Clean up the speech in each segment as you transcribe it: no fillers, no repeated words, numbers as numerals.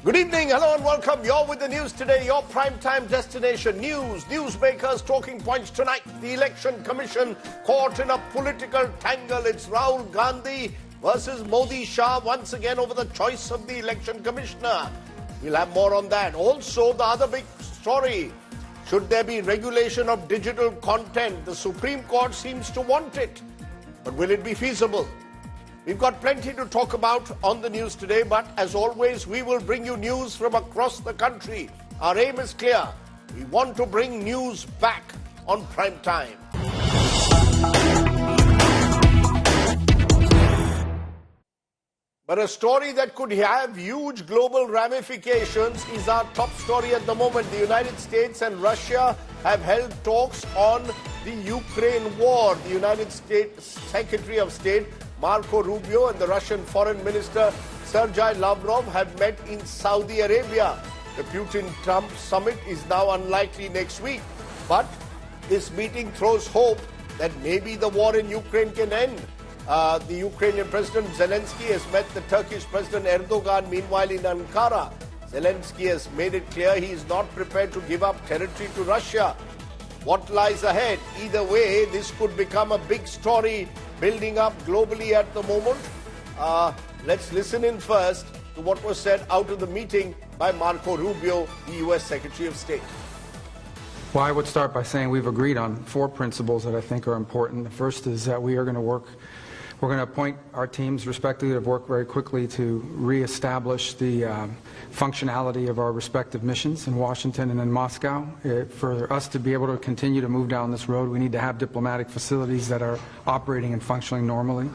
Good evening, hello and welcome. You're with the news today, your primetime destination. News, newsmakers, talking points tonight. The Election Commission caught in a political tangle. It's Rahul Gandhi versus Modi Shah once again over the choice of the Election Commissioner. We'll have more on that. Also, the other big story. Should there be regulation of digital content? The Supreme Court seems to want it. But will it be feasible? We've got plenty to talk about on the news today, but as always, we will bring you news from across the country. Our aim is clear. We want to bring news back on prime time. But a story that could have huge global ramifications is our top story at the moment. The United States and Russia have held talks on the Ukraine war. The United States Secretary of State Marco Rubio and the Russian Foreign Minister Sergei Lavrov have met in Saudi Arabia. The Putin-Trump summit is now unlikely next week, but this meeting throws hope that maybe the war in Ukraine can end. The Ukrainian President Zelensky has met the Turkish President Erdogan meanwhile in Ankara. Zelensky has made it clear he is not prepared to give up territory to Russia. What lies ahead? Either way, this could become a big story building up globally at the moment. Let's listen in first to what was said out of the meeting by Marco Rubio, the U.S. Secretary of State. Well, I would start by saying we've agreed on 4 principles that I think are important. The first is that we're going to appoint our teams respectively to work very quickly to reestablish the functionality of our respective missions in Washington and in Moscow. For us to be able to continue to move down this road, we need to have diplomatic facilities that are operating and functioning normally.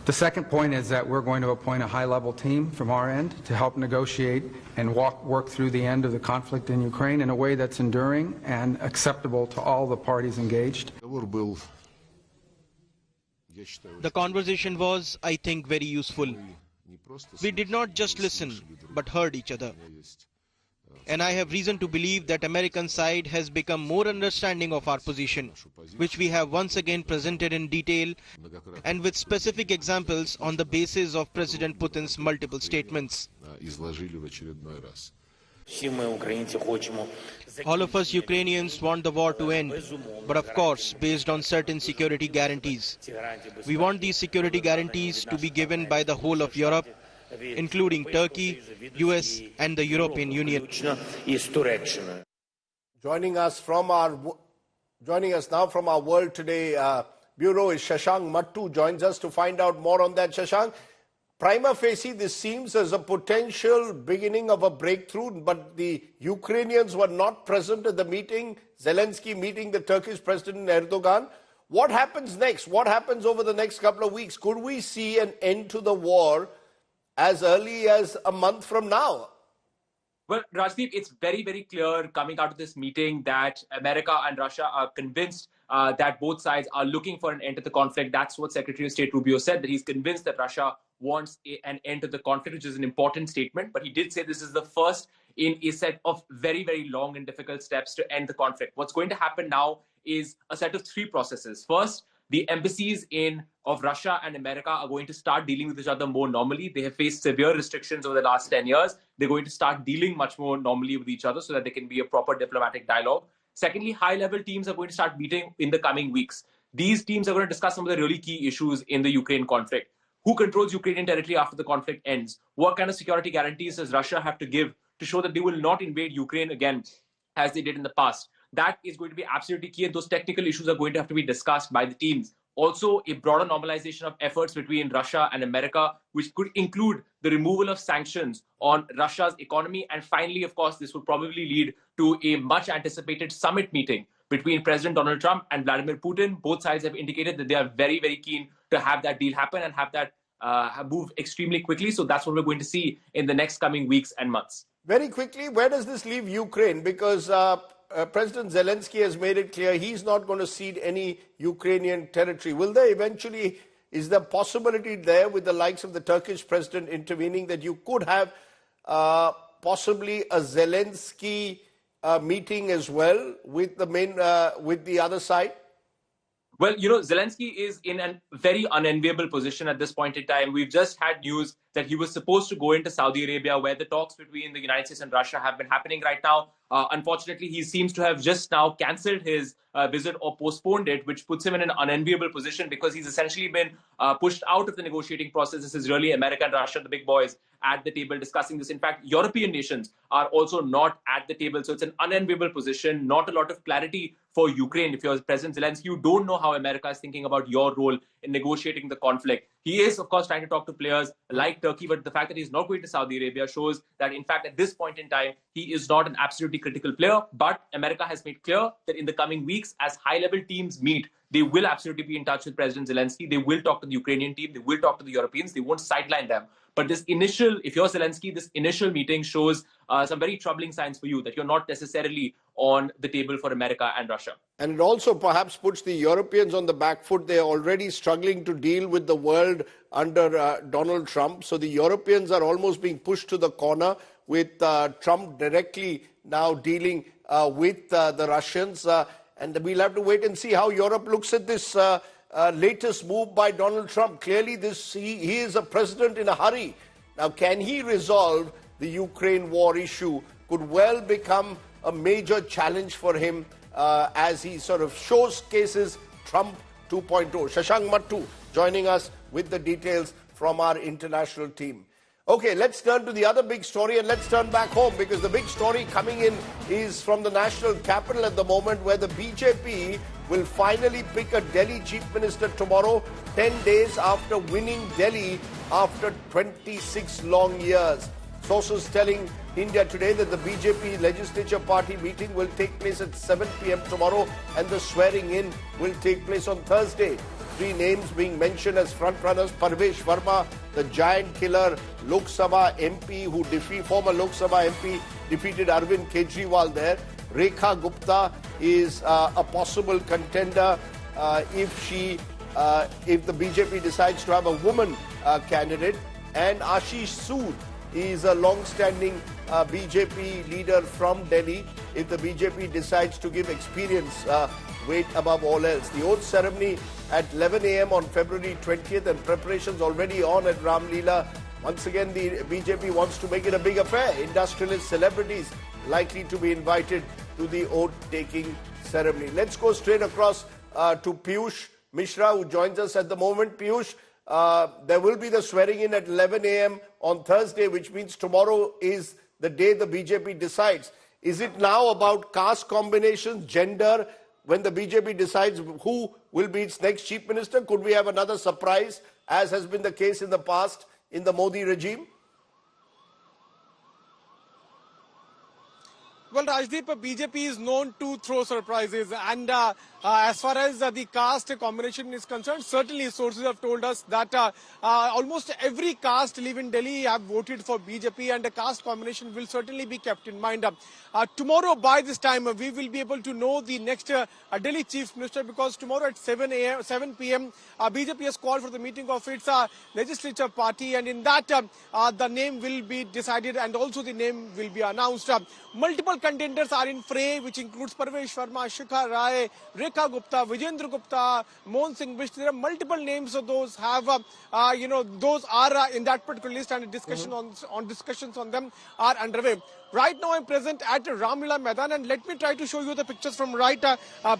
The second point is that we're going to appoint a high-level team from our end to help negotiate and work through the end of the conflict in Ukraine in a way that's enduring and acceptable to all the parties engaged. The conversation was, I think, very useful. We did not just listen, but heard each other. And I have reason to believe that American side has become more understanding of our position, which we have once again presented in detail and with specific examples on the basis of President Putin's multiple statements. All of us Ukrainians want the war to end, but of course, based on certain security guarantees. We want these security guarantees to be given by the whole of Europe, including Turkey, US and the European Union. Joining us now from our World Today Bureau is Shashank Mattu, joins us to find out more on that. Shashank, prima facie, this seems as a potential beginning of a breakthrough, but the Ukrainians were not present at the meeting, Zelensky meeting the Turkish President Erdogan. What happens next? What happens over the next couple of weeks? Could we see an end to the war as early as a month from now? Well, Rajdeep, it's very, very clear coming out of this meeting that America and Russia are convinced that both sides are looking for an end to the conflict. That's what Secretary of State Rubio said, that he's convinced that Russia wants an end to the conflict, which is an important statement. But he did say this is the first in a set of very, very long and difficult steps to end the conflict. What's going to happen now is a set of 3 processes. First, the embassies of Russia and America are going to start dealing with each other more normally. They have faced severe restrictions over the last 10 years. They're going to start dealing much more normally with each other so that there can be a proper diplomatic dialogue. Secondly, high-level teams are going to start meeting in the coming weeks. These teams are going to discuss some of the really key issues in the Ukraine conflict. Who controls Ukrainian territory after the conflict ends? What kind of security guarantees does Russia have to give to show that they will not invade Ukraine again as they did in the past? That is going to be absolutely key, and those technical issues are going to have to be discussed by the teams. Also, a broader normalization of efforts between Russia and America, which could include the removal of sanctions on Russia's economy. And finally, of course, this will probably lead to a much anticipated summit meeting between President Donald Trump and Vladimir Putin. Both sides have indicated that they are very, very keen to have that deal happen and have that move extremely quickly. So that's what we're going to see in the next coming weeks and months. Very quickly, where does this leave Ukraine? Because President Zelensky has made it clear he's not going to cede any Ukrainian territory. Will there eventually, is there possibility there with the likes of the Turkish president intervening that you could have possibly a Zelensky meeting as well with the other side? Well, Zelensky is in a very unenviable position at this point in time. We've just had news that he was supposed to go into Saudi Arabia, where the talks between the United States and Russia have been happening right now. Unfortunately, he seems to have just now cancelled his visit or postponed it, which puts him in an unenviable position because he's essentially been pushed out of the negotiating process. This is really America and Russia, the big boys, at the table discussing this. In fact, European nations are also not at the table. So it's an unenviable position, not a lot of clarity for Ukraine. If you're President Zelensky, you don't know how America is thinking about your role in negotiating the conflict. He is, of course, trying to talk to players like Turkey, but the fact that he's not going to Saudi Arabia shows that, in fact, at this point in time, he is not an absolutely critical player. But America has made clear that in the coming weeks, as high-level teams meet, they will absolutely be in touch with President Zelensky. They will talk to the Ukrainian team. They will talk to the Europeans. They won't sideline them. But this initial, if you're Zelensky, this initial meeting shows some very troubling signs for you that you're not necessarily on the table for America and Russia. And it also perhaps puts the Europeans on the back foot. They're already struggling to deal with the world under Donald Trump. So the Europeans are almost being pushed to the corner with Trump directly now dealing with the Russians. And we'll have to wait and see how Europe looks at this latest move by Donald Trump. Clearly, he is a president in a hurry. Now, can he resolve the Ukraine war issue? Could well become a major challenge for him as he sort of showcases Trump 2.0. Shashank Mattu joining us with the details from our international team. Okay, let's turn to the other big story and let's turn back home, because the big story coming in is from the national capital at the moment, where the BJP will finally pick a Delhi chief minister tomorrow, 10 days after winning Delhi after 26 long years. Sources telling India Today that the BJP legislature party meeting will take place at 7 p.m. tomorrow and the swearing in will take place on Thursday. Three names being mentioned as frontrunners: Parvesh Verma, the giant killer Lok Sabha MP former Lok Sabha MP, defeated Arvind Kejriwal there. Rekha Gupta is a possible contender if the BJP decides to have a woman candidate. And Ashish Sood is a long-standing BJP leader from Delhi. If the BJP decides to give experience weight above all else. The oath ceremony at 11 a.m. on February 20th, and preparations already on at Ram Leela. Once again, the BJP wants to make it a big affair. Industrialists, celebrities likely to be invited to the oath-taking ceremony. Let's go straight across to Piyush Mishra, who joins us at the moment. Piyush, there will be the swearing in at 11 a.m. on Thursday, which means tomorrow is the day the BJP decides. Is it now about caste combinations, gender, when the BJP decides who will be its next chief minister? Could we have another surprise, as has been the case in the past in the Modi regime? Well, Rajdeep, BJP is known to throw surprises, and as far as the caste combination is concerned, certainly sources have told us that almost every caste live in Delhi have voted for BJP, and the caste combination will certainly be kept in mind. Tomorrow, by this time, we will be able to know the next Delhi chief minister, because tomorrow at 7 p.m. BJP has called for the meeting of its legislature party, and in that the name will be decided and also the name will be announced. Multiple contenders are in fray, which includes Parvesh Verma, Shikha Rai, Rekha Gupta, Vijendra Gupta, Mohan Singh Bish. There are multiple names of those have, those are in that particular list, and discussions on them are underway. Right now, I'm present at Ramlila Maidan, and let me try to show you the pictures from right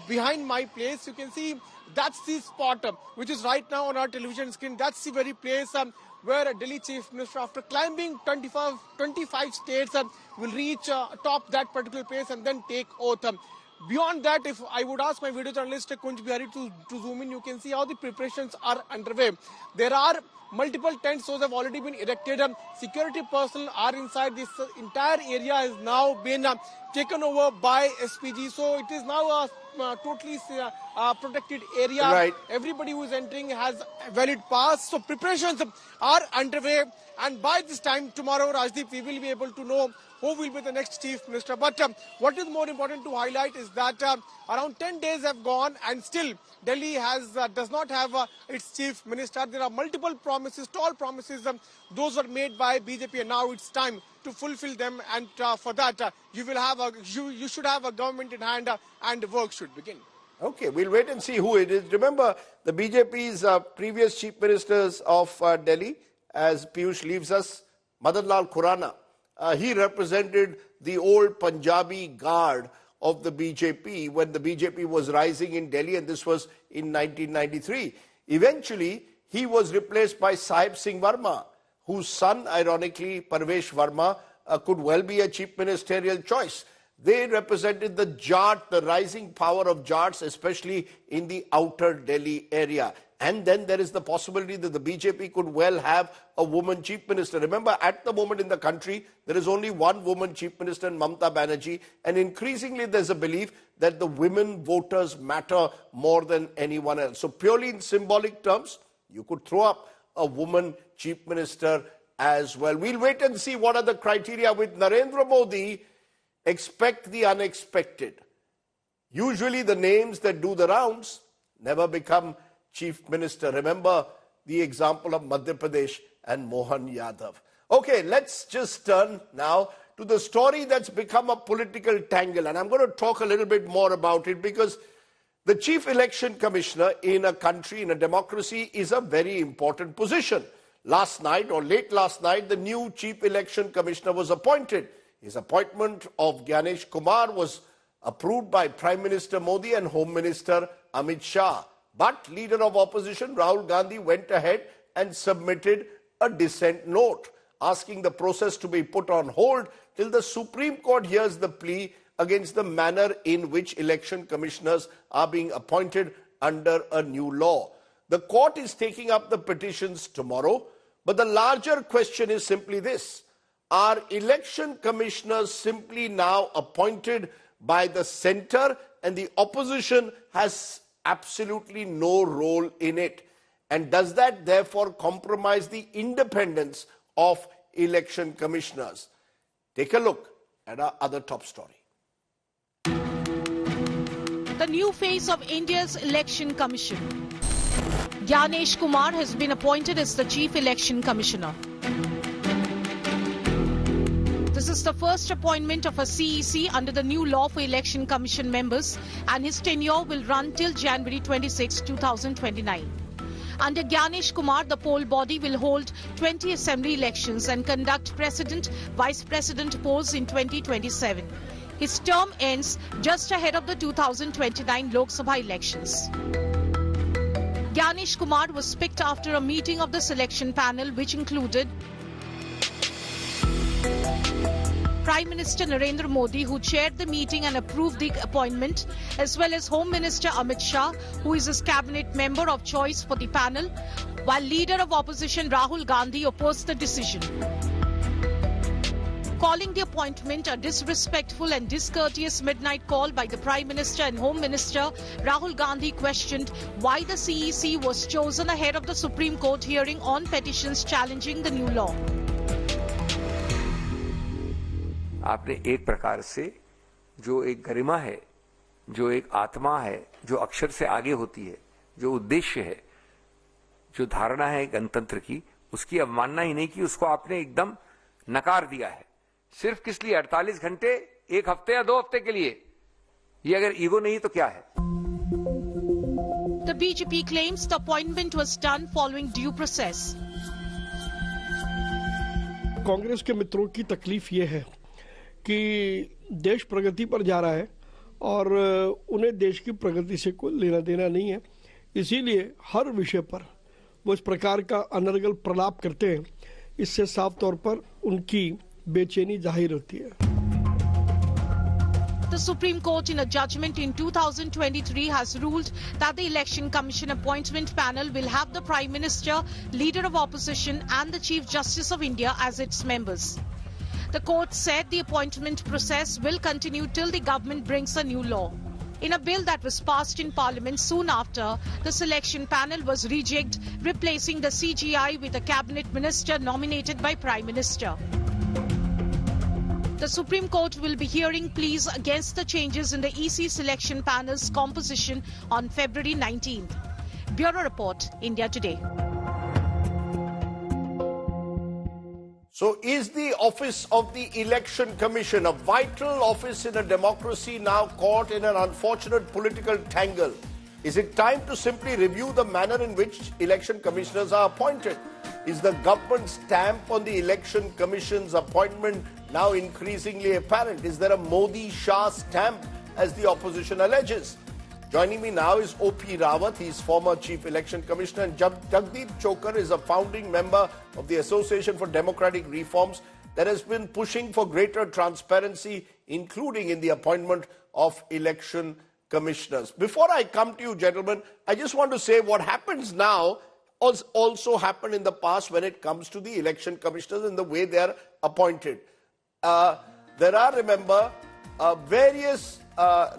behind my place. You can see that's the spot which is right now on our television screen. That's the very place where a Delhi chief minister, after climbing 25 states, will reach top that particular place and then take oath. Beyond that, if I would ask my video journalist Kunj Bihari to zoom in, you can see how the preparations are underway. There are multiple tents, those have already been erected. Security personnel are inside. This entire area has now been taken over by SPG. So it is now a totally protected area. Right. Everybody who is entering has a valid pass. So preparations are underway. And by this time tomorrow, Rajdeep, we will be able to know who will be the next chief minister. But what is more important to highlight is that around 10 days have gone and still Delhi does not have its chief minister. There are multiple promises, tall promises. Those were made by BJP, and now it's time to fulfill them. And for that, you should have a government in hand, and work should begin. Okay, we'll wait and see who it is. Remember, the BJP's previous chief ministers of Delhi, as Piyush leaves us, Madan Lal Khurana, he represented the old Punjabi guard of the BJP when the BJP was rising in Delhi, and this was in 1993. Eventually, he was replaced by Sahib Singh Verma, whose son, ironically, Parvesh Verma, could well be a chief ministerial choice. They represented the Jat, the rising power of Jats, especially in the outer Delhi area. And then there is the possibility that the BJP could well have a woman chief minister. Remember, at the moment in the country, there is only one woman chief minister, Mamata Banerjee. And increasingly, there's a belief that the women voters matter more than anyone else. So purely in symbolic terms, you could throw up a woman chief minister as well. We'll wait and see what are the criteria. With Narendra Modi, expect the unexpected. Usually the names that do the rounds never become chief minister. Remember the example of Madhya Pradesh and Mohan Yadav. Okay, let's just turn now to the story that's become a political tangle. And I'm going to talk a little bit more about it because the chief election commissioner in a country, in a democracy, is a very important position. Last night or late last night, the new chief election commissioner was appointed. His appointment of Ganesh Kumar was approved by Prime Minister Modi and Home Minister Amit Shah. But leader of opposition Rahul Gandhi went ahead and submitted a dissent note, asking the process to be put on hold till the Supreme Court hears the plea against the manner in which election commissioners are being appointed under a new law. The court is taking up the petitions tomorrow, but the larger question is simply this. Are election commissioners simply now appointed by the centre and the opposition has absolutely no role in it? And does that therefore compromise the independence of election commissioners? Take a look at our other top story. The new face of India's Election Commission. Ganesh Kumar has been appointed as the Chief Election Commissioner. This is the first appointment of a CEC under the new law for Election Commission members, and his tenure will run till January 26, 2029. Under Ganesh Kumar, the poll body will hold 20 assembly elections and conduct president, vice president polls in 2027. His term ends just ahead of the 2029 Lok Sabha elections. Ganesh Kumar was picked after a meeting of the selection panel, which included Prime Minister Narendra Modi, who chaired the meeting and approved the appointment, as well as Home Minister Amit Shah, who is his cabinet member of choice for the panel, while leader of opposition Rahul Gandhi opposed the decision. Calling the appointment a disrespectful and discourteous midnight call by the Prime Minister and Home Minister, Rahul Gandhi questioned why the CEC was chosen ahead of the Supreme Court hearing on petitions challenging the new law. आपने एक प्रकार से जो एक गरिमा है, जो एक आत्मा है, जो अक्षर से आगे होती है, जो उद्देश्य है, जो धारणा है गणतंत्र की, उसकी अवमानना ही नहीं की, उसको आपने एकदम नकार दिया है। सिर्फ किस लिए? 48 घंटे, एक हफ्ते या 2 हफ्ते के लिए। ये अगर ईगो नहीं तो क्या है? The BJP claims the appointment was done following due process. Congress के मित्रों की तकलीफ ये है कि देश प्रगति पर जा रहा है और उन्हें देश की प्रगति से कोई लेना देना नहीं है, इसीलिए हर विषय पर वो इस प्रकार का अनर्गल प्रलाप करते हैं। इससे साफ तौर पर उनकी बेचैनी जाहिर होती है। The Supreme Court, in a judgment in 2023, has ruled that the Election Commission appointment panel will have the Prime Minister, Leader of Opposition and the Chief Justice of India as its members. The court said the appointment process will continue till the government brings a new law. In a bill that was passed in Parliament soon after, the selection panel was rejigged, replacing the CGI with a cabinet minister nominated by Prime Minister. The Supreme Court will be hearing pleas against the changes in the EC selection panel's composition on February 19th. Bureau Report, India Today. So is the office of the Election Commission, a vital office in a democracy, now caught in an unfortunate political tangle? Is it time to simply review the manner in which election commissioners are appointed? Is the government stamp on the Election Commission's appointment now increasingly apparent? Is there a Modi-Shah stamp, as the opposition alleges? Joining me now is O.P. Rawat. He's former Chief Election Commissioner, and Jagdeep Chokar is a founding member of the Association for Democratic Reforms that has been pushing for greater transparency, including in the appointment of election commissioners. Before I come to you, gentlemen, I just want to say what happens now also happened in the past when it comes to the election commissioners and the way they are appointed. There are, remember, various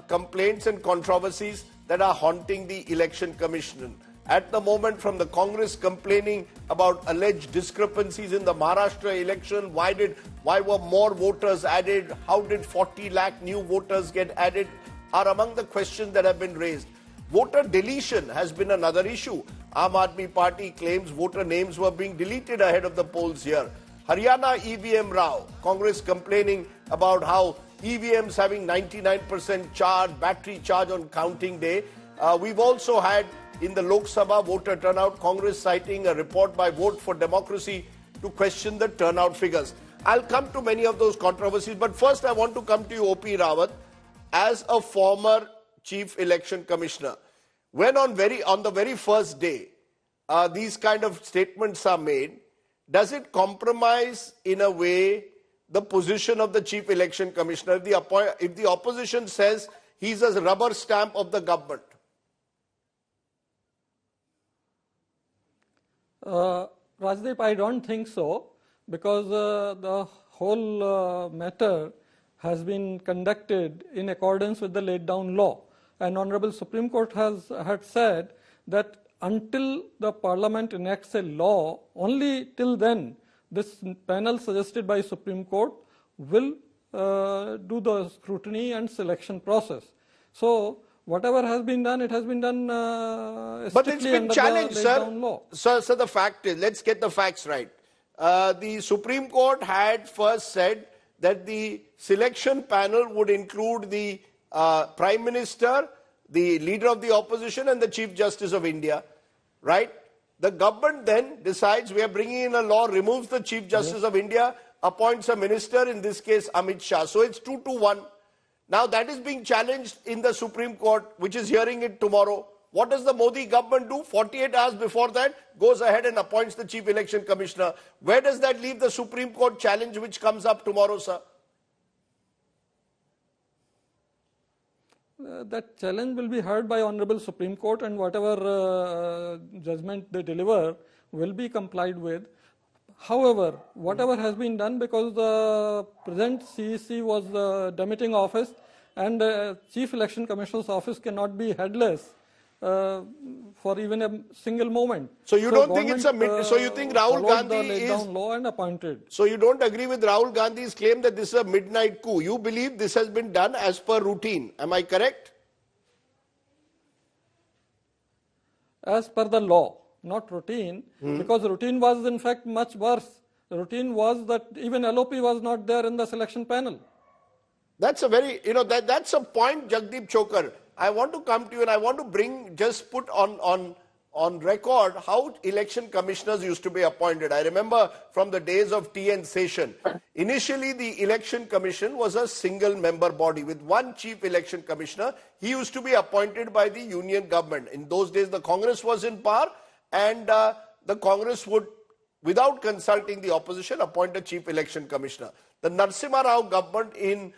complaints and controversies that are haunting the election commission. At the moment, from the Congress complaining about alleged discrepancies in the Maharashtra election, why were more voters added, how did 40 lakh new voters get added, are among the questions that have been raised. Voter deletion has been another issue. Aam Aadmi Party claims voter names were being deleted ahead of the polls here. Haryana EVM row, Congress complaining about how EVMs having 99% charge, battery charge on counting day. We've also had in the Lok Sabha voter turnout, Congress citing a report by Vote for Democracy to question the turnout figures. I'll come to many of those controversies, but first I want to come to you, O.P. Rawat, as a former Chief Election Commissioner. When on the very first day, these kind of statements are made, does it compromise in a way the position of the Chief Election Commissioner if the opposition says he's a rubber stamp of the government? Rajdeep, I don't think so, because the whole matter has been conducted in accordance with the laid down law. And Honorable Supreme Court had said that until the Parliament enacts a law, only till then this panel suggested by Supreme Court will do the scrutiny and selection process. So whatever has been done, it has been done but it's been challenged, sir. Law. So the fact is, let's get the facts right. The Supreme Court had first said that the selection panel would include the Prime Minister, the Leader of the Opposition and the Chief Justice of India, right? The government then decides we are bringing in a law, removes the Chief Justice of India, appoints a minister, in this case Amit Shah. So it's 2-1. Now that is being challenged in the Supreme Court, which is hearing it tomorrow. What does the Modi government do? 48 hours before that, goes ahead and appoints the Chief Election Commissioner. Where does that leave the Supreme Court challenge which comes up tomorrow, sir? That challenge will be heard by Honorable Supreme Court, and whatever judgment they deliver will be complied with. However, whatever has been done, because the present CEC was the demitting office, and Chief Election Commissioner's office cannot be headless for even a single moment. So you don't think it's a so you think Rahul Gandhi is down law and appointed. So you don't agree with Rahul Gandhi's claim that this is a midnight coup. You believe this has been done as per routine. Am I correct? As per the law, not routine, because routine was in fact much worse. The routine was that even LOP was not there in the selection panel. That's a very, that's a point, Jagdeep Chokar. I want to come to you and I want to just put on record how election commissioners used to be appointed. I remember from the days of T.N. Session. Initially, the election commission was a single member body with one chief election commissioner. He used to be appointed by the union government. In those days, the Congress was in power, and the Congress would, without consulting the opposition, appoint a chief election commissioner. The Narasimha Rao government in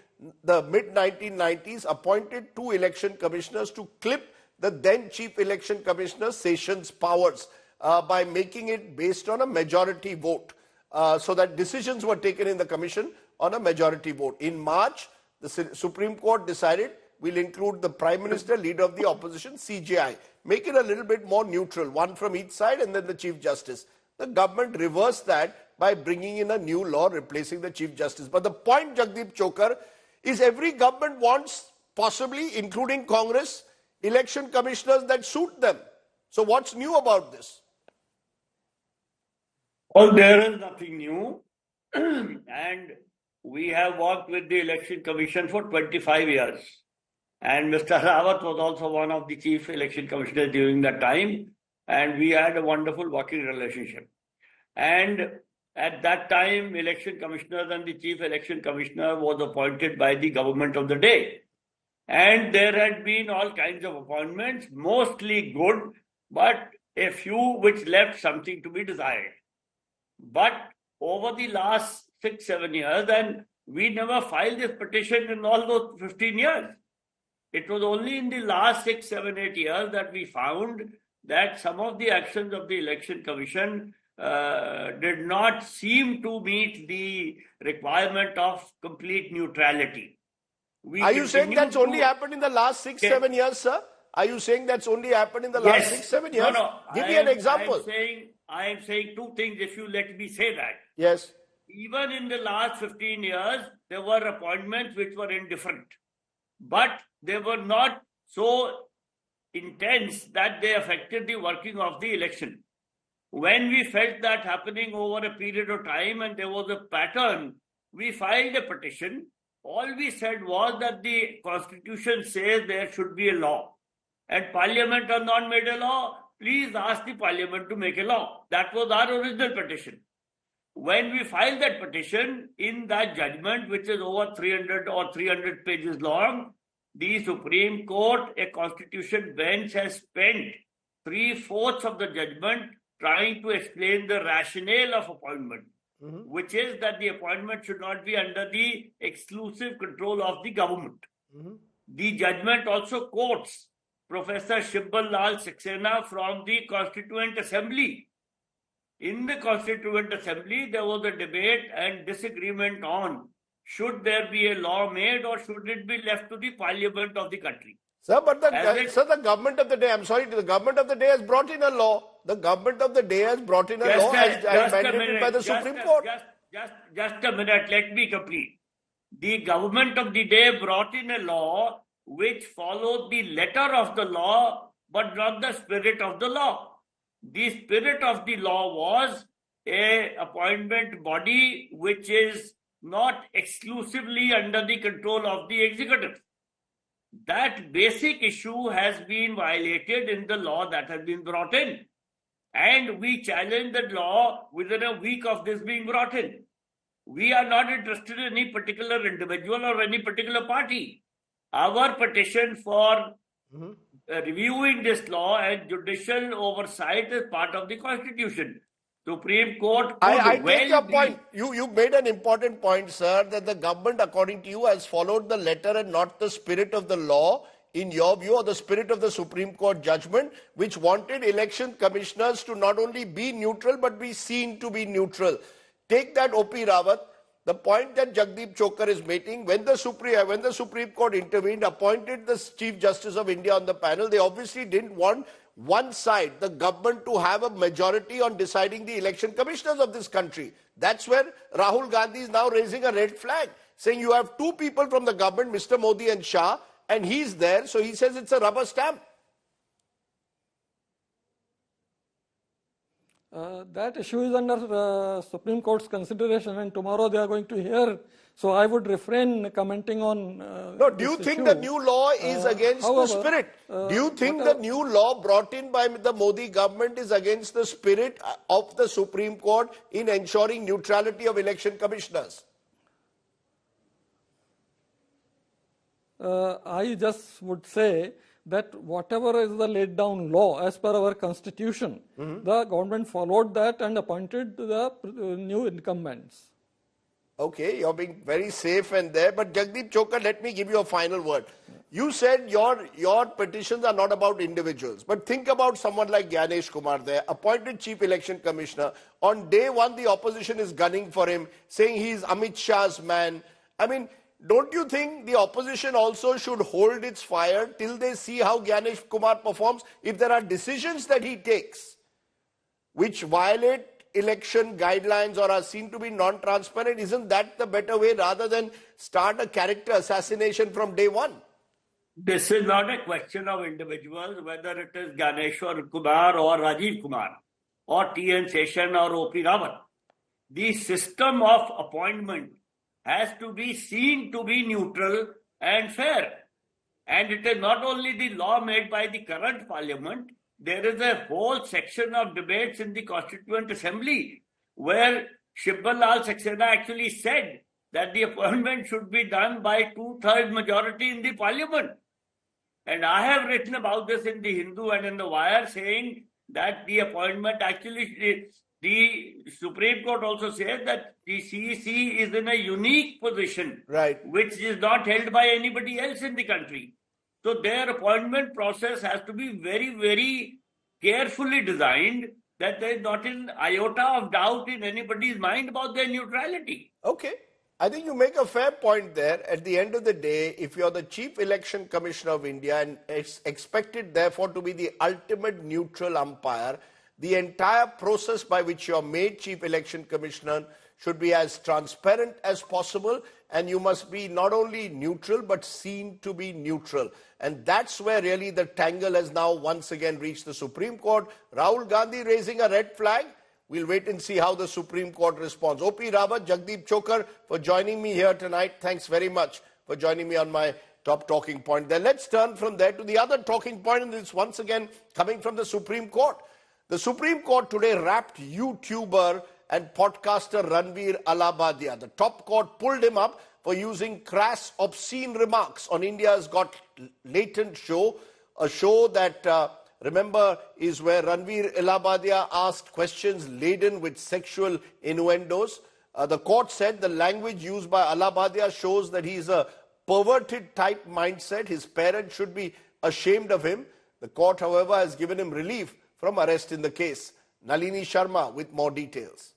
the mid-1990s appointed 2 election commissioners to clip the then Chief Election Commissioner Sessions' powers by making it based on a majority vote, so that decisions were taken in the commission on a majority vote. In March, the Supreme Court decided we'll include the Prime Minister, Leader of the Opposition, CJI. Make it a little bit more neutral, one from each side and then the Chief Justice. The government reversed that by bringing in a new law replacing the Chief Justice. But the point, Jagdeep Chokar, is every government wants, possibly including Congress, election commissioners that suit them. So what's new about this? Well, there is nothing new. and we have worked with the Election Commission for 25 years. And Mr. Rawat was also one of the chief election commissioners during that time. And we had a wonderful working relationship. And at that time, election commissioners and the chief election commissioner was appointed by the government of the day. And there had been all kinds of appointments, mostly good, but a few which left something to be desired. But over the last 6-7 years, and we never filed this petition in all those 15 years. It was only in the last 6, 7, 8 years that we found that some of the actions of the Election Commission did not seem to meet the requirement of complete neutrality. Are you saying that's only happened in the last 6-7 years, sir? Are you saying that's only happened in the last 6-7 years? No. Give me an example. I am saying two things, if you let me say that. Yes. Even in the last 15 years, there were appointments which were indifferent. But they were not so intense that they affected the working of the election. When we felt that happening over a period of time and there was a pattern, we filed a petition. All we said was that the Constitution says there should be a law. And Parliament has not made a law. Please ask the Parliament to make a law. That was our original petition. When we filed that petition, in that judgment, which is over 300 pages long, the Supreme Court, a constitution bench, has spent 3/4 of the judgment trying to explain the rationale of appointment, which is that the appointment should not be under the exclusive control of the government. The judgment also quotes Professor Shibbal Lal Saxena from the Constituent Assembly. In the Constituent Assembly, there was a debate and disagreement on should there be a law made or should it be left to the Parliament of the country. Sir, but the government of the day, the government of the day has brought in a law. The government of the day has brought in a law as mandated by the Supreme Court. Just a minute, let me complete. The government of the day brought in a law which followed the letter of the law but not the spirit of the law. The spirit of the law was a appointment body which is not exclusively under the control of the executive. That basic issue has been violated in the law that has been brought in. And we challenge the law within a week of this being brought in. We are not interested in any particular individual or any particular party. Our petition for reviewing this law and judicial oversight is part of the Constitution. Supreme Court. I take your point. You made an important point, sir, that the government, according to you, has followed the letter and not the spirit of the law, in your view, or the spirit of the Supreme Court judgment, which wanted election commissioners to not only be neutral, but be seen to be neutral. Take that, O.P. Rawat. The point that Jagdeep Chokar is making, when the Supreme Court intervened, appointed the Chief Justice of India on the panel, they obviously didn't want one side, the government, to have a majority on deciding the election commissioners of this country. That's where Rahul Gandhi is now raising a red flag, saying you have two people from the government, Mr. Modi and Shah, and he's there, so he says it's a rubber stamp. That issue is under Supreme Court's consideration, and tomorrow they are going to hear. So I would refrain commenting on. No, do you think the new law is against the spirit? Do you think the new law brought in by the Modi government is against the spirit of the Supreme Court in ensuring neutrality of election commissioners? I just would say that whatever is the laid down law as per our constitution, the government followed that and appointed the new incumbents. Okay, you're being very safe and there. But Jagdeep Chokar, let me give you a final word. You said your petitions are not about individuals. But think about someone like Gyanesh Kumar there, appointed Chief Election Commissioner. On day one, the opposition is gunning for him, saying he's Amit Shah's man. I mean, don't you think the opposition also should hold its fire till they see how Gyanesh Kumar performs? If there are decisions that he takes which violate election guidelines or are seen to be non-transparent, isn't that the better way rather than start a character assassination from day one? This is not a question of individuals, whether it is Gyaneshwar Kumar or Rajiv Kumar or T.N. Seshan or O.P. Rawat. the system of appointment has to be seen to be neutral and fair. And it is not only the law made by the current parliament, there is a whole section of debates in the Constituent Assembly where Shibbal Lal Saxena actually said that the appointment should be done by 2/3 majority in the parliament. And I have written about this in the Hindu and in the Wire, saying that the appointment actually, the Supreme Court also said that the CEC is in a unique position, right, which is not held by anybody else in the country. So their appointment process has to be very, very carefully designed, that there is not an iota of doubt in anybody's mind about their neutrality. Okay. I think you make a fair point there. At the end of the day, if you're the Chief Election Commissioner of India and it's expected therefore to be the ultimate neutral umpire, the entire process by which you're made Chief Election Commissioner should be as transparent as possible, and you must be not only neutral but seen to be neutral. And that's where really the tangle has now once again reached the Supreme Court. Rahul Gandhi raising a red flag. We'll wait and see how the Supreme Court responds. O.P. Rawat, Jagdeep Chokar for joining me here tonight. Thanks very much for joining me on my top talking point. Then let's turn from there to the other talking point, and it's once again coming from the Supreme Court. The Supreme Court today wrapped YouTuber and podcaster Ranveer Allahabadiya. The top court pulled him up for using crass, obscene remarks on India's Got Latent show, a show that remember, is where Ranveer Allahabadiya asked questions laden with sexual innuendos. The court said the language used by Allahabadiya shows that he is a perverted type mindset. His parents should be ashamed of him. The court, however, has given him relief from arrest in the case. Nalini Sharma with more details.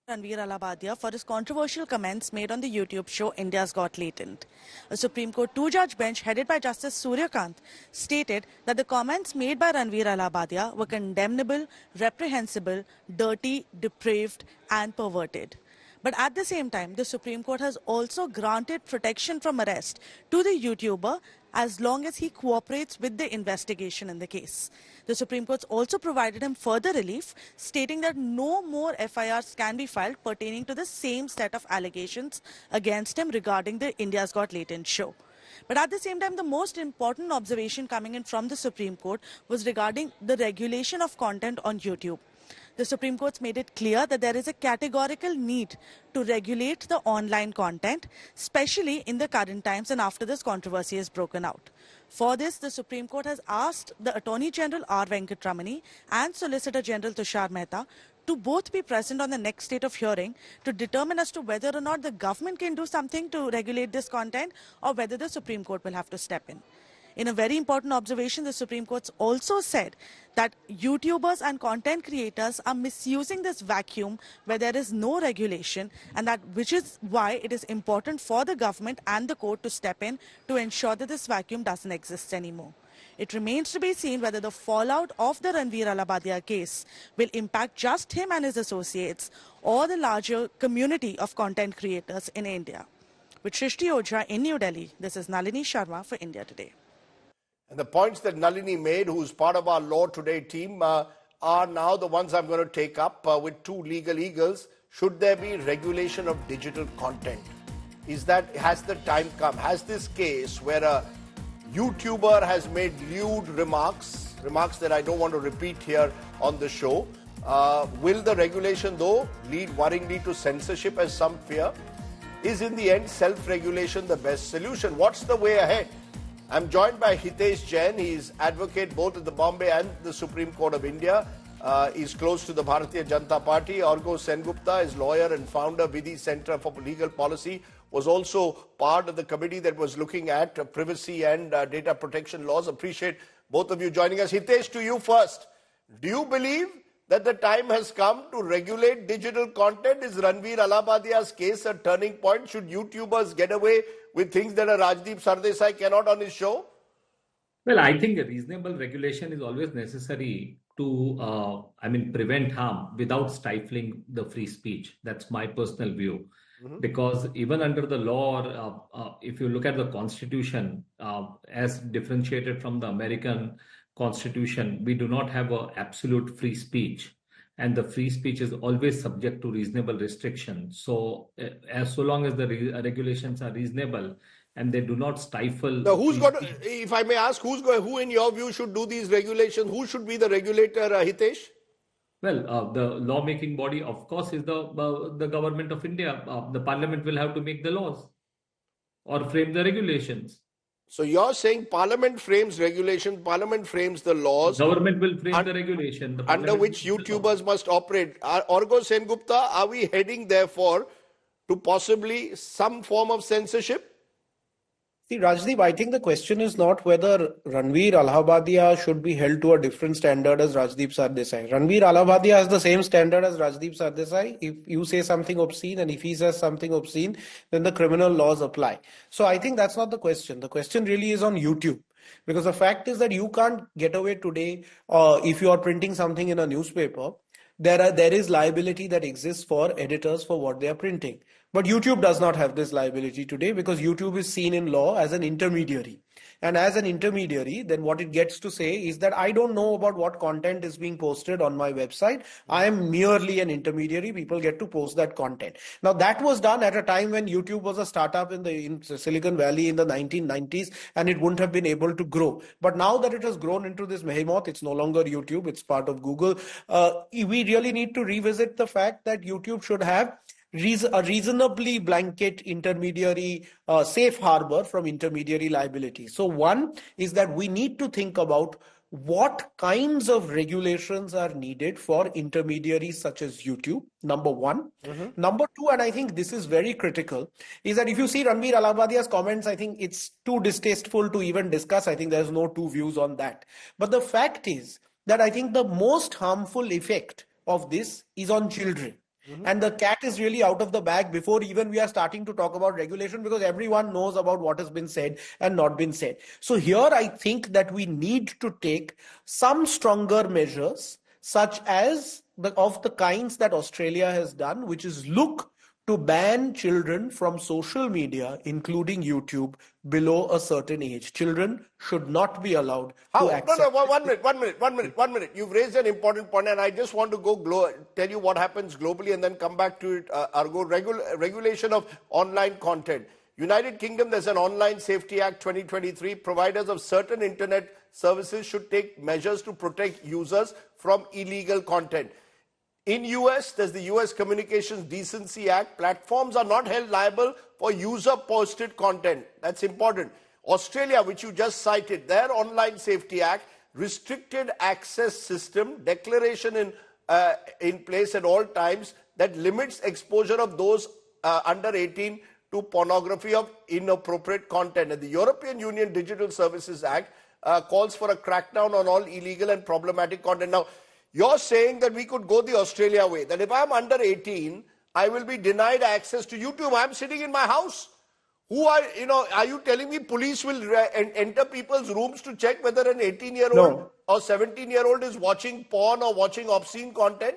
Ranveer Allahabadiya for his controversial comments made on the YouTube show India's Got Latent. A Supreme Court two-judge bench headed by Justice Suryakant stated that the comments made by Ranveer Allahabadiya were condemnable, reprehensible, dirty, depraved and perverted. But at the same time, the Supreme Court has also granted protection from arrest to the YouTuber as long as he cooperates with the investigation in the case. The Supreme Court also provided him further relief, stating that no more FIRs can be filed pertaining to the same set of allegations against him regarding the India's Got Latent show. But at the same time, the most important observation coming in from the Supreme Court was regarding the regulation of content on YouTube. The Supreme Court made it clear that there is a categorical need to regulate the online content, especially in the current times and after this controversy has broken out. For this, the Supreme Court has asked the Attorney General R. Venkatramani and Solicitor General Tushar Mehta to both be present on the next date of hearing to determine as to whether or not the government can do something to regulate this content or whether the Supreme Court will have to step in. In a very important observation, the Supreme Court also said that YouTubers and content creators are misusing this vacuum where there is no regulation, and that which is why it is important for the government and the court to step in to ensure that this vacuum doesn't exist anymore. It remains to be seen whether the fallout of the Ranveer Allahabadiya case will impact just him and his associates or the larger community of content creators in India. With Shrishti Ojha in New Delhi, this is Nalini Sharma for India Today. And the points that Nalini made, who's part of our Law Today team, are now the ones I'm going to take up with two legal eagles. Should there be regulation of digital content? Has the time come? Has this case where a YouTuber has made lewd remarks that I don't want to repeat here on the show, will the regulation though lead worryingly to censorship as some fear? Is in the end self-regulation the best solution? What's the way ahead? I'm joined by Hitesh Jain. He's advocate both at the Bombay and the Supreme Court of India. He's close to the Bharatiya Janata Party. Argo Sengupta is lawyer and founder, Vidhi Center for Legal Policy, was also part of the committee that was looking at privacy and data protection laws. Appreciate both of you joining us. Hitesh, to you first. Do you believe that the time has come to regulate digital content? Is Ranveer Allahabadiya's case a turning point? Should YouTubers get away with things that a Rajdeep Sardesai cannot on his show? Well, I think a reasonable regulation is always necessary to, prevent harm without stifling the free speech. That's my personal view. Because even under the law, if you look at the Constitution, as differentiated from the American Constitution, we do not have an absolute free speech. and the free speech is always subject to reasonable restriction. So so long as the regulations are reasonable and they do not stifle Now, who's free going speech. to, if I may ask, who in your view should do these regulations? Who should be the regulator, Hitesh? Well, the lawmaking body, of course, is the government of India. The parliament will have to make the laws or frame the regulations. So you're saying Parliament frames regulation, Parliament frames the laws. Government will frame the regulation. The under which YouTubers must operate. Orgo Sengupta, are we heading therefore to possibly some form of censorship? See, Rajdeep, I think the question is not whether Ranveer Allahabadia should be held to a different standard as Rajdeep Sardesai. Ranveer Allahabadia has the same standard as Rajdeep Sardesai. If you say something obscene and if he says something obscene, then the criminal laws apply. So I think that's not the question. The question really is on YouTube. Because the fact is that you can't get away today if you are printing something in a newspaper. There is liability that exists for editors for what they are printing. But YouTube does not have this liability today because YouTube is seen in law as an intermediary. And as an intermediary, then what it gets to say is that I don't know about what content is being posted on my website. I am merely an intermediary. People get to post that content. Now, that was done at a time when YouTube was a startup in Silicon Valley in the 1990s, and it wouldn't have been able to grow. But now that it has grown into this behemoth, it's no longer YouTube, it's part of Google. We really need to revisit the fact that YouTube should have a reasonably blanket intermediary safe harbor from intermediary liability. So one is that we need to think about what kinds of regulations are needed for intermediaries such as YouTube, number one. Number two, and I think this is very critical, is that if you see Ranveer Allahabadia's comments, I think it's too distasteful to even discuss. I think there's no two views on that. But the fact is that I think the most harmful effect of this is on children. And the cat is really out of the bag before even we are starting to talk about regulation, because everyone knows about what has been said and not been said. So here I think that we need to take some stronger measures, such as of the kinds that Australia has done, which is look to ban children from social media, including YouTube, below a certain age. Children should not be allowed to access. No, 1 minute. You've raised an important point, and I just want to tell you what happens globally and then come back to it. Regulation of online content. United Kingdom, there's an Online Safety Act 2023. Providers of certain internet services should take measures to protect users from illegal content. In US, there's the US Communications Decency Act. Platforms are not held liable for user-posted content. That's important. Australia, which you just cited, their Online Safety Act, restricted access system, declaration in place at all times that limits exposure of those under 18 to pornography of inappropriate content. And the European Union Digital Services Act calls for a crackdown on all illegal and problematic content. Now, you're saying that we could go the Australia way, that if I'm under 18, I will be denied access to YouTube. I'm sitting in my house. Are you telling me police will enter people's rooms to check whether an 18-year-old or 17-year-old is watching porn or watching obscene content?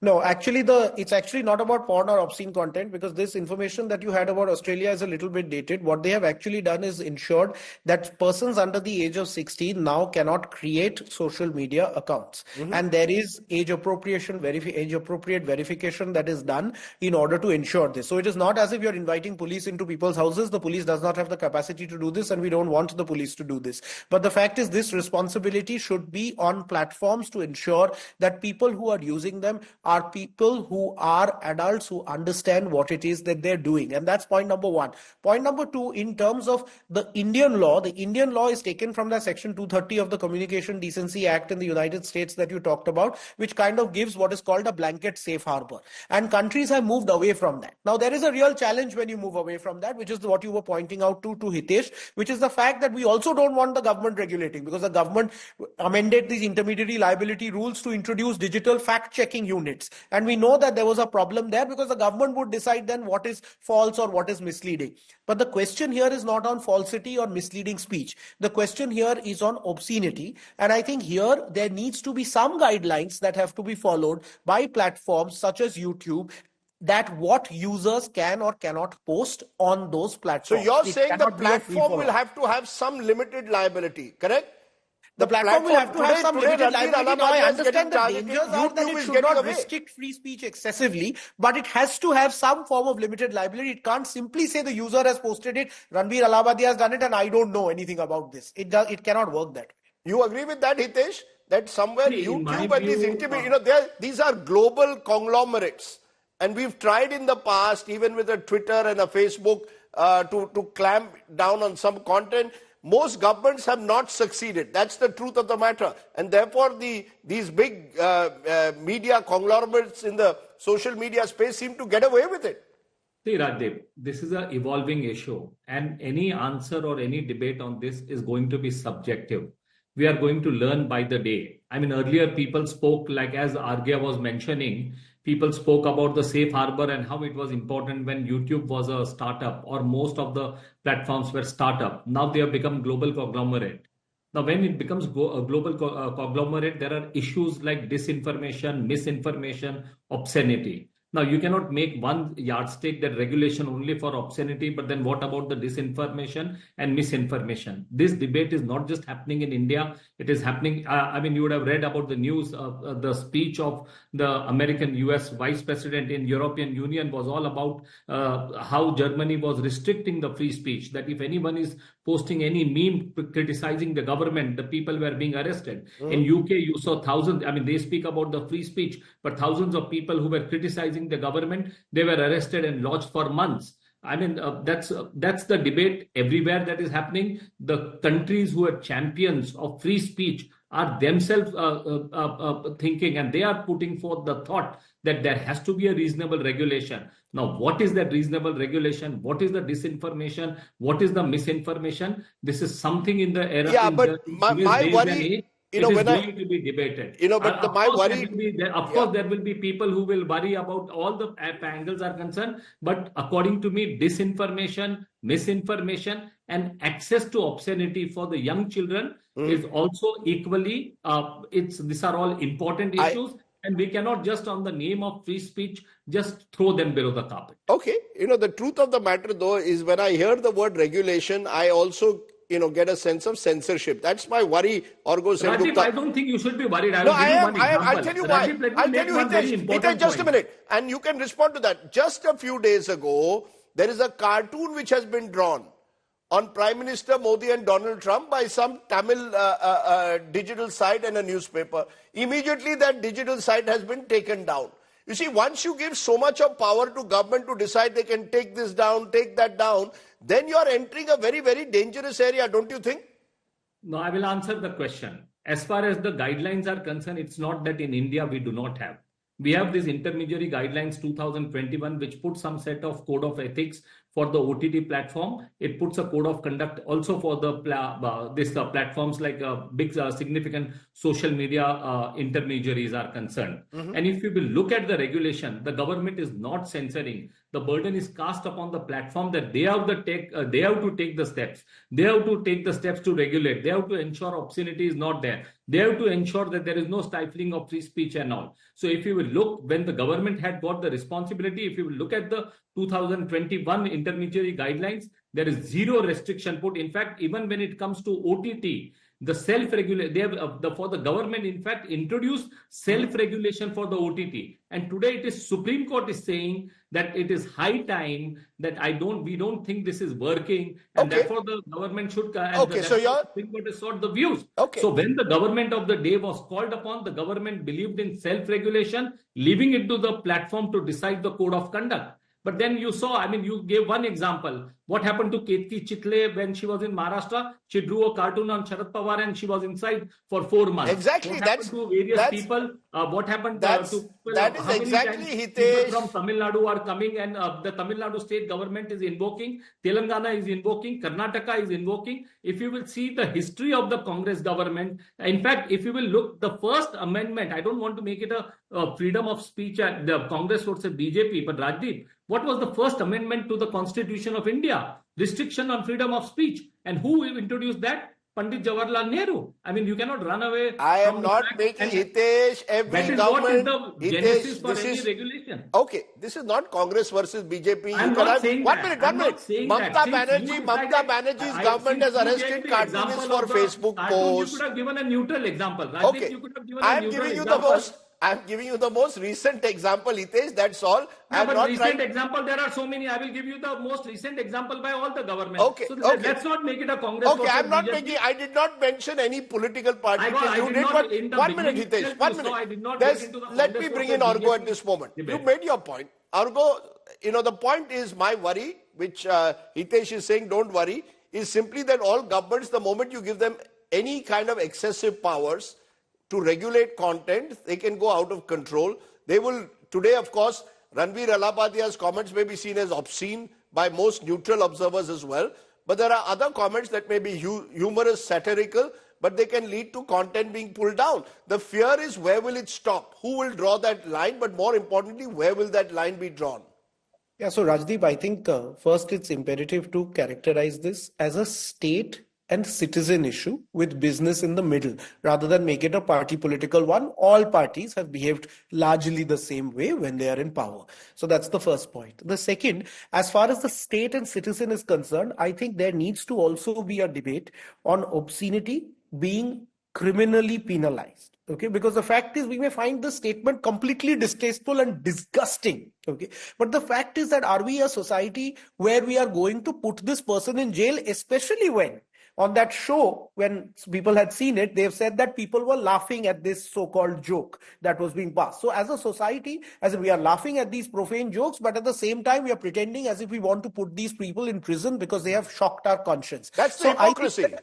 No, actually, it's actually not about porn or obscene content, because this information that you had about Australia is a little bit dated. What they have actually done is ensured that persons under the age of 16 now cannot create social media accounts. And there is age appropriate verification that is done in order to ensure this. So it is not as if you're inviting police into people's houses. The police does not have the capacity to do this, and we don't want the police to do this. But the fact is, this responsibility should be on platforms to ensure that people who are using them are people who are adults who understand what it is that they're doing. And that's point number one. Point number two, in terms of the Indian law is taken from the Section 230 of the Communication Decency Act in the United States that you talked about, which kind of gives what is called a blanket safe harbor. And countries have moved away from that. Now, there is a real challenge when you move away from that, which is what you were pointing out to Hitesh, which is the fact that we also don't want the government regulating, because the government amended these intermediary liability rules to introduce digital fact-checking units. And we know that there was a problem there because the government would decide then what is false or what is misleading. But the question here is not on falsity or misleading speech. The question here is on obscenity. And I think here there needs to be some guidelines that have to be followed by platforms such as YouTube, that what users can or cannot post on those platforms. So you're saying the platform will have to have some limited liability, correct? The platform will have to have some limited Ranveer liability. Now, I Alabhadia is understand the getting dangers targeted. are that YouTube it is should getting not away. restrict free speech excessively, but it has to have some form of limited liability. It can't simply say the user has posted it, Ranveer Alabhadia has done it, and I don't know anything about this. It cannot work that way. You agree with that, Hitesh? That somewhere YouTube and these these are global conglomerates. And we've tried in the past, even with a Twitter and a Facebook, to clamp down on some content. Most governments have not succeeded. That's the truth of the matter. And therefore, these big media conglomerates in the social media space seem to get away with it. See, Rajdeep, this is an evolving issue, and any answer or any debate on this is going to be subjective. We are going to learn by the day. I mean, earlier people spoke, like as Arghya was mentioning, people spoke about the safe harbor and how it was important when YouTube was a startup, or most of the platforms were startup. Now they have become global conglomerate. Now, when it becomes a global conglomerate, there are issues like disinformation, misinformation, obscenity. Now, you cannot make one yardstick that regulation only for obscenity, but then what about the disinformation and misinformation? This debate is not just happening in India. It is happening. I mean, you would have read about the news, the speech of the American U.S. Vice President in European Union was all about how Germany was restricting the free speech, that if anyone is posting any meme criticizing the government, the people were being arrested. In UK, you saw thousands. I mean, they speak about the free speech, but thousands of people who were criticizing the government, they were arrested and lodged for months. I mean, that's the debate everywhere that is happening. The countries who are champions of free speech are themselves thinking, and they are putting forth the thought that there has to be a reasonable regulation. Now, what is that reasonable regulation? What is the disinformation? What is the misinformation? This is something in the era. Yeah, but my worry, it is going to be debated. But my worry, of course, there will be people who will worry about all the angles are concerned. But according to me, disinformation, misinformation, and access to obscenity for the young children is also equally. These are all important issues. And we cannot just on the name of free speech, just throw them below the carpet. Okay. The truth of the matter, though, is when I hear the word regulation, I also get a sense of censorship. That's my worry. Rajdeep, I don't think you should be worried. I'll tell you why. I'll tell you, Hitesh, just a minute. And you can respond to that. Just a few days ago, there is a cartoon which has been drawn on Prime Minister Modi and Donald Trump by some Tamil digital site and a newspaper. Immediately that digital site has been taken down. You see, once you give so much of power to government to decide they can take this down, take that down, then you are entering a very, very dangerous area, don't you think? No, I will answer the question. As far as the guidelines are concerned, it's not that in India we do not have. We have these intermediary guidelines 2021, which put some set of code of ethics for the OTT platform. It puts a code of conduct also for the platforms like big significant social media intermediaries are concerned. And if you will look at the regulation, the government is not censoring. The burden is cast upon the platform that they have to take the steps. They have to take the steps to regulate. They have to ensure obscenity is not there. They have to ensure that there is no stifling of free speech and all. So if you will look, when the government had got the responsibility, if you will look at the 2021 intermediary guidelines, there is zero restriction put. In fact, even when it comes to OTT, the self-regulation, they have for the government, in fact, introduced self-regulation for the OTT. And today it is Supreme Court is saying that it is high time that we don't think this is working, and therefore the government should. Supreme Court has sought the views. So when the government of the day was called upon, the government believed in self-regulation, leaving it to the platform to decide the code of conduct. But then you saw, I mean, you gave one example. What happened to Ketki Chitle when she was in Maharashtra? She drew a cartoon on Sharad Pawar and she was inside for 4 months. Exactly. What happened to various people? What happened to people? That is exactly, Hitesh. People from Tamil Nadu are coming, and the Tamil Nadu state government is invoking. Telangana is invoking. Karnataka is invoking. If you will see the history of the Congress government, in fact, if you will look, the first amendment, I don't want to make it a freedom of speech, the Congress would say BJP, but Rajdeep, what was the first amendment to the Constitution of India? Restriction on freedom of speech. And who introduced that? Pandit Jawaharlal Nehru. I mean, you cannot run away. I am not making Hitesh. Every government. That is what is the genesis for any regulation. Okay, this is not Congress versus BJP. I'm not saying one that. minute. Mamata Banerjee's government has arrested cartoonists for Facebook posts. You could have given a neutral example. Okay, I'm giving you the most recent example, Hitesh. That's all. Yeah, but recent example, there are so many. I will give you the most recent example by all the government. Okay, so let's not make it a Congress. Okay, I did not mention any political party. One minute, Hitesh. 1 minute. Let me bring in Argo at this moment. You made your point. Argo, the point is my worry, which Hitesh is saying, don't worry, is simply that all governments, the moment you give them any kind of excessive powers to regulate content, they can go out of control. They will, today, of course, Ranveer Alabadia's comments may be seen as obscene by most neutral observers as well. But there are other comments that may be humorous, satirical, but they can lead to content being pulled down. The fear is, where will it stop? Who will draw that line? But more importantly, where will that line be drawn? Yeah, so Rajdeep, I think first it's imperative to characterize this as a state and citizen issue with business in the middle, rather than make it a party political one. All parties have behaved largely the same way when they are in power. So that's the first point. The second, as far as the state and citizen is concerned, I think there needs to also be a debate on obscenity being criminally penalized. Okay, because the fact is, we may find the statement completely distasteful and disgusting. Okay, but the fact is that, are we a society where we are going to put this person in jail, especially when on that show, when people had seen it, they've said that people were laughing at this so-called joke that was being passed. So as a society, as we are laughing at these profane jokes, but at the same time, we are pretending as if we want to put these people in prison because they have shocked our conscience. That's the hypocrisy.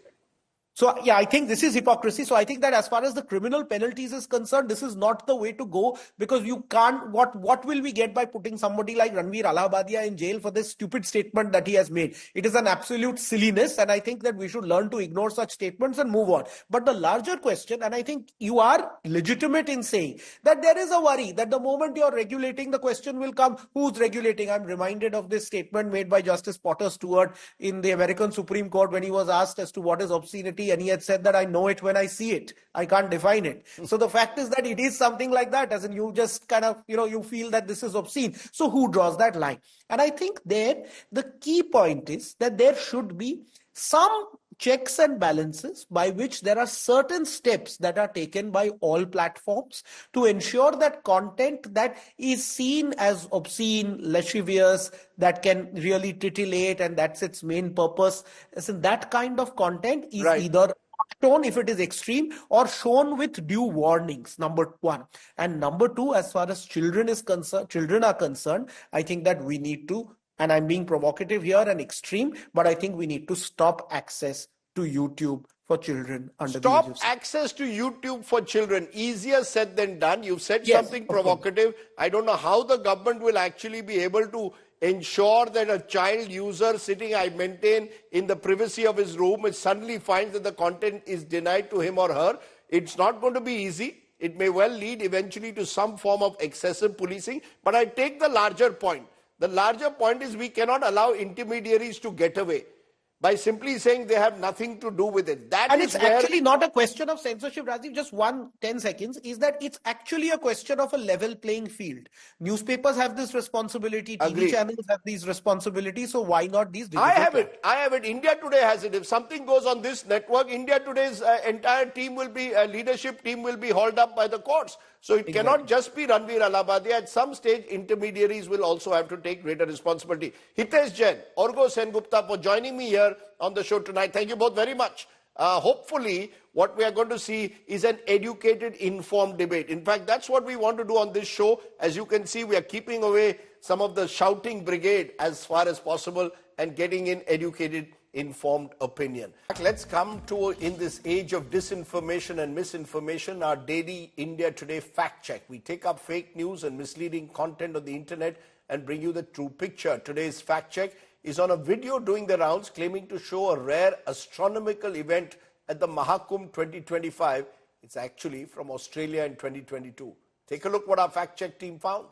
I think this is hypocrisy. So I think that as far as the criminal penalties is concerned, this is not the way to go, because you can't, what will we get by putting somebody like Ranveer Allahabadia in jail for this stupid statement that he has made? It is an absolute silliness, and I think that we should learn to ignore such statements and move on. But the larger question, and I think you are legitimate in saying that there is a worry that the moment you're regulating, the question will come, who's regulating? I'm reminded of this statement made by Justice Potter Stewart in the American Supreme Court when he was asked as to what is obscenity. And he had said that I know it when I see it. I can't define it. So the fact is that it is something like that, as in you just kind of, you feel that this is obscene. So who draws that line? And I think there, the key point is that there should be some checks and balances by which there are certain steps that are taken by all platforms to ensure that content that is seen as obscene, lascivious, that can really titillate, and that's its main purpose. So that kind of content is either shown if it is extreme, or shown with due warnings, number one. And number two, as far as children are concerned, I think that we need to, and I'm being provocative here and extreme, but I think we need to stop access to YouTube for children under the age of 6. Stop access to YouTube for children. Easier said than done. You've said something provocative. I don't know how the government will actually be able to ensure that a child user sitting, I maintain, in the privacy of his room, suddenly finds that the content is denied to him or her. It's not going to be easy. It may well lead eventually to some form of excessive policing. But I take the larger point. The larger point is, we cannot allow intermediaries to get away by simply saying they have nothing to do with it. And it's actually not a question of censorship, Rajiv. Just 10 seconds, is that it's actually a question of a level playing field. Newspapers have this responsibility, TV channels have these responsibilities, so why not these digital platforms? I have it. India Today has it. If something goes on this network, India Today's entire team will be, leadership team will be hauled up by the courts. So it cannot just be Ranveer Allahabadia. At some stage, intermediaries will also have to take greater responsibility. Hitesh Jain, Argo Sengupta, for joining me here on the show tonight. Thank you both very much. Hopefully, what we are going to see is an educated, informed debate. In fact, that's what we want to do on this show. As you can see, we are keeping away some of the shouting brigade as far as possible and getting in educated, informed opinion. Let's come to, in this age of disinformation and misinformation, our daily India Today fact check. We take up fake news and misleading content on the internet and bring you the true picture. Today's fact check is on a video doing the rounds claiming to show a rare astronomical event at the Mahakumbh 2025. It's actually from Australia in 2022. Take a look what our fact check team found.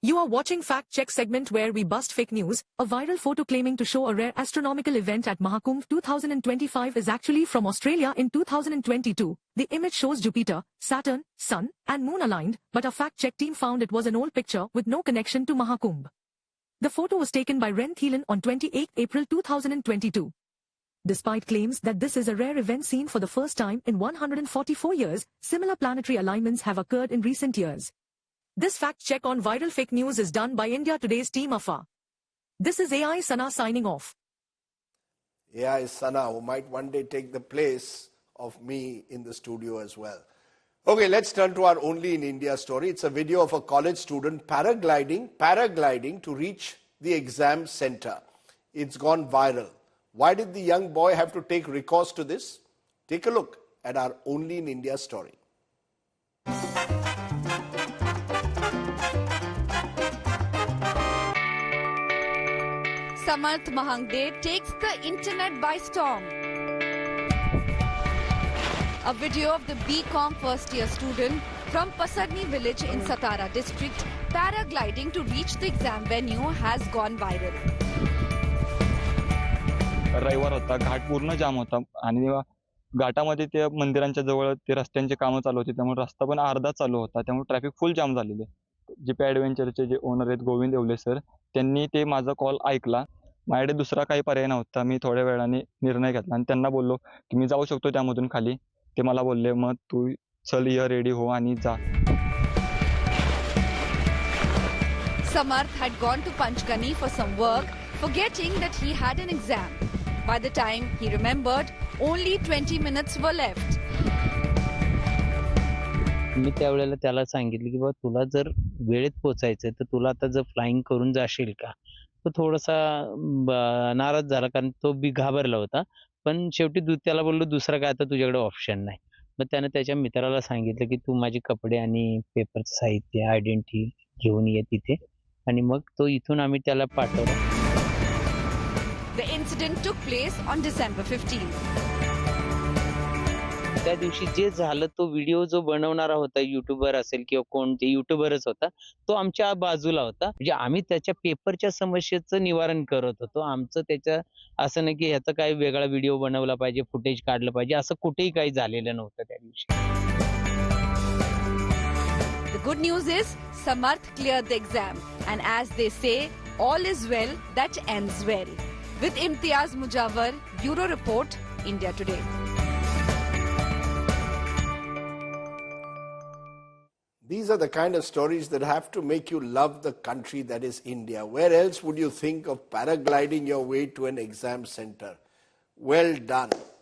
You are watching Fact Check segment where we bust fake news. A viral photo claiming to show a rare astronomical event at Mahakumbh 2025 is actually from Australia in 2022. The image shows Jupiter, Saturn, Sun, and Moon aligned, but our fact check team found it was an old picture with no connection to Mahakumbh. The photo was taken by Ren Thielen on 28 April 2022. Despite claims that this is a rare event seen for the first time in 144 years, similar planetary alignments have occurred in recent years. This fact check on viral fake news is done by India Today's team AFA. This is AI Sana signing off. AI Sana, who might one day take the place of me in the studio as well. Okay, let's turn to our Only in India story. It's a video of a college student paragliding to reach the exam center. It's gone viral. Why did the young boy have to take recourse to this? Take a look at our Only in India story. Samarth Mahangde takes the internet by storm. A video of the BCom first year student from Pasarni village in Satara district paragliding to reach the exam venue has gone viral. रविवार होता, घाट पूर्ण जाम होता आणि घाटामध्ये ते मंदिरांच्या जवळ ते रस्त्यांचे कामं चालू होते, त्यामुळे रस्ता पण अर्धा चालू होता, त्यामुळे ट्रॅफिक फुल जाम झालेले. जीपी ॲडव्हेंचरचे जे ओनर आहेत गोविंद येवले सर, त्यांनी ते माझा कॉल ऐकला. माझ्याकडे दुसरा काही पर्याय नव्हता. मी थोड्या वेळाने निर्णय घेतला आणि त्यांना बोललो की मी जाऊ शकतो त्यामधून खाली. ते मला बोलले मग तू चल ये रेडी हो आणि जा. Samarth had gone to Panchgani for some work, forgetting that he had an exam. By the time he remembered, only 20 minutes were left. मी त्यावेळेला त्याला सांगितलं की बाबा तुला जर वेळेत पोहोचायचं तर तुला आता जर फ्लाइंग करून जाशील का. तो थोडासा नाराज झाला कारण तो बी घाबरला होता. पण शेवटी त्याला बोललो दुसरा काय आता तुझ्याकडे ऑप्शन नाही. मग त्याने त्याच्या मित्राला सांगितलं की तू माझे कपडे आणि पेपरचं साहित्य आयडेंटिटी घेऊन ये तिथे आणि मग तो इथून आम्ही त्याला पाठवलं. The incident took place on December 15th. त्या दिवशी जे झालं तो व्हिडिओ जो बनवणारा होता युट्यूबर असेल किंवा कोणते युट्यूबरच होता तो आमच्या बाजूला होता. म्हणजे आम्ही त्याच्या पेपरच्या समस्येचं निवारण करत होतो. आमचं त्याच्या असं नाही की ह्याचा काही वेगळा व्हिडिओ बनवला पाहिजे फुटेज काढलं पाहिजे असं कुठेही काही झालेलं नव्हतं त्या दिवशी. The good news is Samarth cleared the exam and as they say all is well that ends well. With Imtiaz Mujawar, Bureau Report, India Today. These are the kind of stories that have to make you love the country that is India. Where else would you think of paragliding your way to an exam center? Well done.